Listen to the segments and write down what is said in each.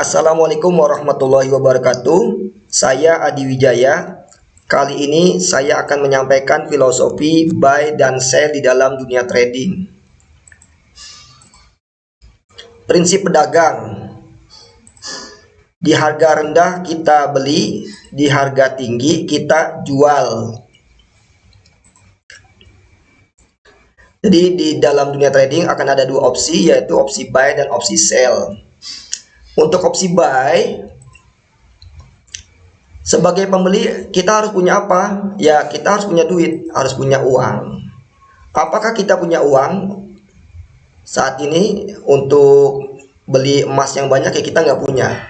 Assalamualaikum warahmatullahi wabarakatuh. Saya Adi Wijaya. Kali ini saya akan menyampaikan filosofi buy dan sell di dalam dunia trading. Prinsip pedagang. Di harga rendah kita beli, di harga tinggi kita jual. Jadi di dalam dunia trading akan ada dua opsi, yaitu opsi buy dan opsi sell. Untuk opsi buy, sebagai pembeli kita harus punya apa? Ya, kita harus punya duit, harus punya uang. Apakah kita punya uang saat ini untuk beli emas yang banyak? Ya, kita nggak punya.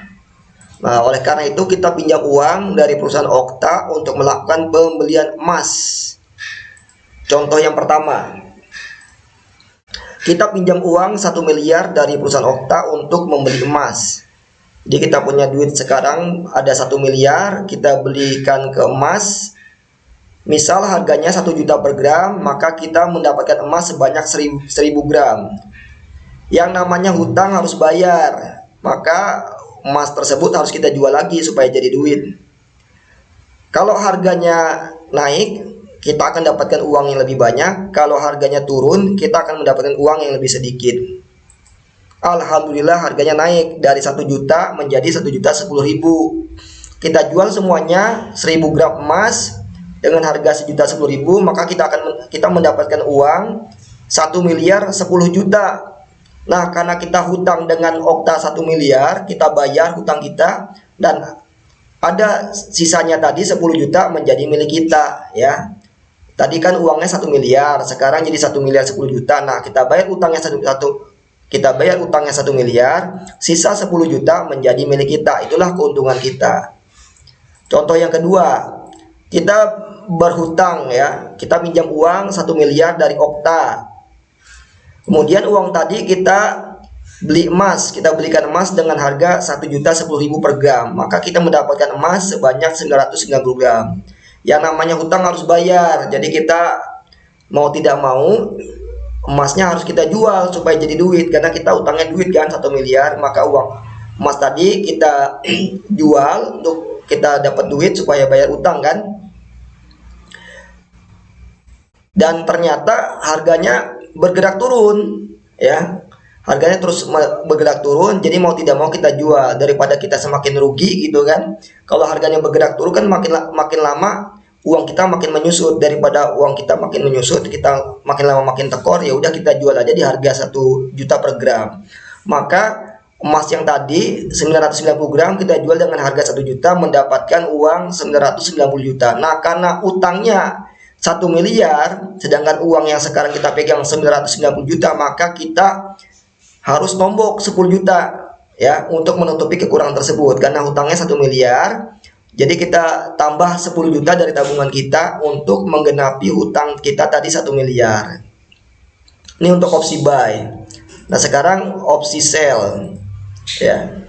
Nah, oleh karena itu kita pinjam uang dari perusahaan Okta untuk melakukan pembelian emas. Contoh yang pertama, kita pinjam uang 1 miliar dari perusahaan Okta untuk membeli emas. Jadi kita punya duit sekarang ada 1 miliar, kita belikan ke emas. Misal harganya 1 juta per gram, maka kita mendapatkan emas sebanyak 1000 gram. Yang namanya hutang harus bayar, maka emas tersebut harus kita jual lagi supaya jadi duit. Kalau harganya naik, kita akan dapatkan uang yang lebih banyak. Kalau harganya turun, kita akan mendapatkan uang yang lebih sedikit. Alhamdulillah harganya naik dari 1 juta menjadi 1.010.000. Kita jual semuanya 1000 gram emas dengan harga 1.010.000, maka kita mendapatkan uang 1 miliar 10 juta. Nah, karena kita hutang dengan Okta 1 miliar, kita bayar hutang kita dan ada sisanya tadi 10 juta menjadi milik kita, ya. Tadi kan uangnya 1 miliar, sekarang jadi 1 miliar 10 juta. Nah, kita bayar utangnya 1 miliar, sisa 10 juta menjadi milik kita. Itulah keuntungan kita. Contoh yang kedua, kita berhutang, ya. Kita pinjam uang 1 miliar dari Okta. Kemudian uang tadi kita beli emas, kita belikan emas dengan harga 1.010.000 per gram, maka kita mendapatkan emas sebanyak 990 gram. Yang namanya hutang harus bayar, jadi kita mau tidak mau emasnya harus kita jual supaya jadi duit, karena kita hutangnya duit kan 1 miliar, maka uang emas tadi kita jual untuk kita dapat duit supaya bayar utang kan. Dan ternyata harganya bergerak turun, ya, harganya terus bergerak turun. Jadi mau tidak mau kita jual daripada kita semakin rugi gitu kan. Kalau harganya bergerak turun kan makin lama uang kita makin menyusut, daripada uang kita makin menyusut kita makin lama makin tekor. Ya udah kita jual aja di harga 1 juta per gram. Maka emas yang tadi 990 gram kita jual dengan harga 1 juta, mendapatkan uang 990 juta. Nah, karena utangnya 1 miliar, sedangkan uang yang sekarang kita pegang 990 juta, maka kita harus nombok 10 juta, ya, untuk menutupi kekurangan tersebut. Karena hutangnya 1 miliar, jadi kita tambah 10 juta dari tabungan kita untuk menggenapi hutang kita tadi 1 miliar. Ini untuk opsi buy. Nah, sekarang opsi sell, ya.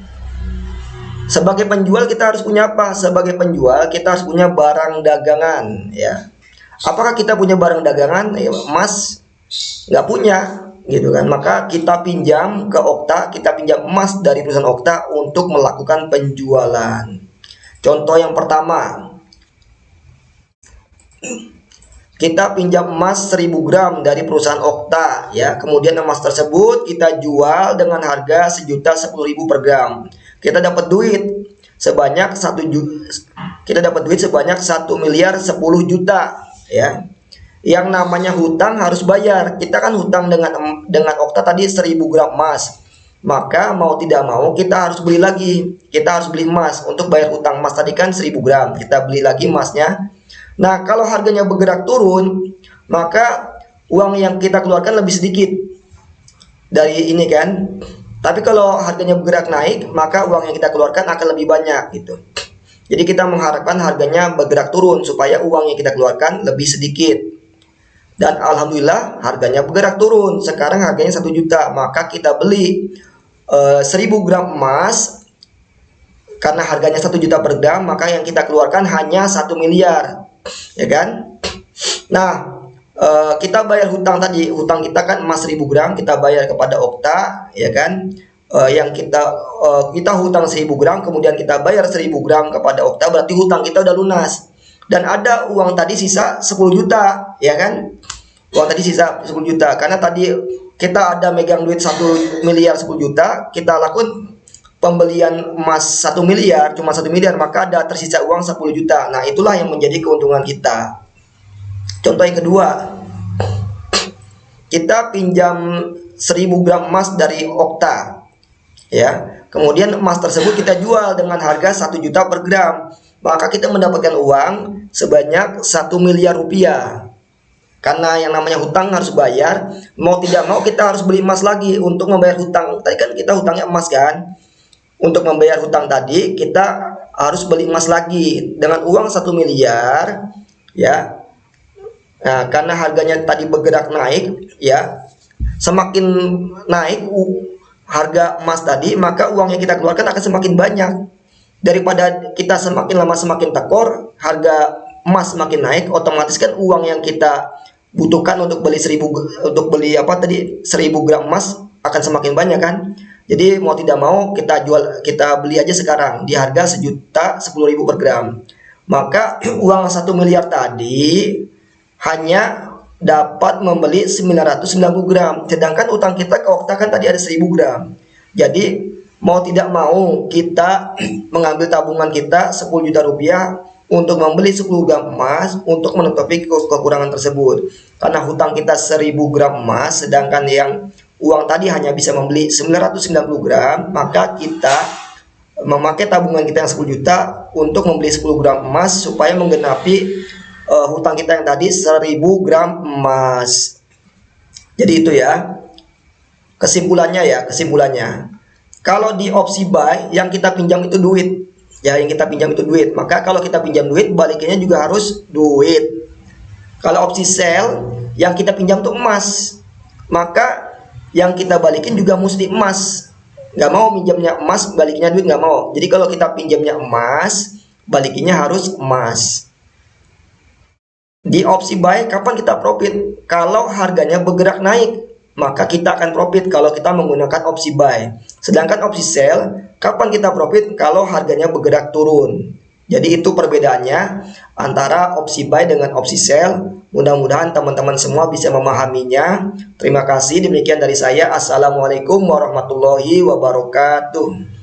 Sebagai penjual kita harus punya apa? Sebagai penjual kita harus punya barang dagangan, ya. Apakah kita punya barang dagangan? Ya, emas nggak punya, gitu kan. Maka kita pinjam ke Okta, kita pinjam emas dari perusahaan Okta untuk melakukan penjualan. Contoh yang pertama, kita pinjam emas 1000 gram dari perusahaan Okta, ya. Kemudian emas tersebut kita jual dengan harga 1.010.000 per gram. Kita dapat duit sebanyak 1 miliar 10 juta. Ya, yang namanya hutang harus bayar. Kita kan hutang dengan Okta tadi 1000 gram emas, maka mau tidak mau kita harus beli lagi. Kita harus beli emas untuk bayar hutang emas tadi kan 1000 gram. Kita beli lagi emasnya. Nah, kalau harganya bergerak turun, maka uang yang kita keluarkan lebih sedikit dari ini kan. Tapi kalau harganya bergerak naik, maka uang yang kita keluarkan akan lebih banyak gitu. Jadi kita mengharapkan harganya bergerak turun supaya uang yang kita keluarkan lebih sedikit. Dan alhamdulillah harganya bergerak turun. Sekarang harganya 1 juta. Maka kita beli 1000 gram emas. Karena harganya 1 juta per gram, maka yang kita keluarkan hanya 1 miliar. Ya kan? Nah, kita bayar hutang tadi. Hutang kita kan emas 1000 gram, kita bayar kepada Okta, ya kan? yang kita hutang 1000 gram, kemudian kita bayar 1000 gram kepada Okta, berarti hutang kita udah lunas. Dan ada uang tadi sisa 10 juta, ya kan? Uang tadi sisa 10 juta. Karena tadi kita ada megang duit 1 miliar 10 juta, kita lakukan pembelian emas 1 miliar, cuma 1 miliar, maka ada tersisa uang 10 juta. Nah, itulah yang menjadi keuntungan kita. Contoh yang kedua, kita pinjam 1000 gram emas dari Okta, ya. Kemudian emas tersebut kita jual dengan harga 1 juta per gram, maka kita mendapatkan uang sebanyak 1 miliar rupiah. Karena yang namanya hutang harus bayar, mau tidak mau kita harus beli emas lagi untuk membayar hutang. Tadi kan kita hutangnya emas kan. Untuk membayar hutang tadi kita harus beli emas lagi dengan uang 1 miliar, ya. Nah, karena harganya tadi bergerak naik, ya. Semakin naik harga emas tadi, maka uang yang kita keluarkan akan semakin banyak. Daripada kita semakin lama semakin tekor, harga emas semakin naik, otomatis kan uang yang kita butuhkan untuk beli 1000 gram emas akan semakin banyak kan. Jadi mau tidak mau kita beli aja sekarang di harga 1.010.000 per gram. Maka uang 1 miliar tadi hanya dapat membeli 990 gram. Sedangkan utang kita ke Okta kan tadi ada 1000 gram. Jadi mau tidak mau kita mengambil tabungan kita 10 juta rupiah untuk membeli 10 gram emas untuk menutupi kekurangan tersebut. Karena hutang kita 1000 gram emas, sedangkan yang uang tadi hanya bisa membeli 990 gram, maka kita memakai tabungan kita yang 10 juta untuk membeli 10 gram emas supaya menggenapi hutang kita yang tadi 1000 gram emas. Jadi itu ya kesimpulannya, kalau di opsi buy yang kita pinjam itu duit, maka kalau kita pinjam duit balikinnya juga harus duit. Kalau opsi sell yang kita pinjam itu emas, maka yang kita balikin juga mesti emas. Nggak mau minjamnya emas balikinnya duit, nggak mau. Jadi kalau kita pinjamnya emas balikinnya harus emas. Di opsi buy kapan kita profit? Kalau harganya bergerak naik, maka kita akan profit kalau kita menggunakan opsi buy. Sedangkan opsi sell kapan kita profit? Kalau harganya bergerak turun. Jadi itu perbedaannya antara opsi buy dengan opsi sell. Mudah-mudahan teman-teman semua bisa memahaminya. Terima kasih, demikian dari saya. Assalamualaikum warahmatullahi wabarakatuh.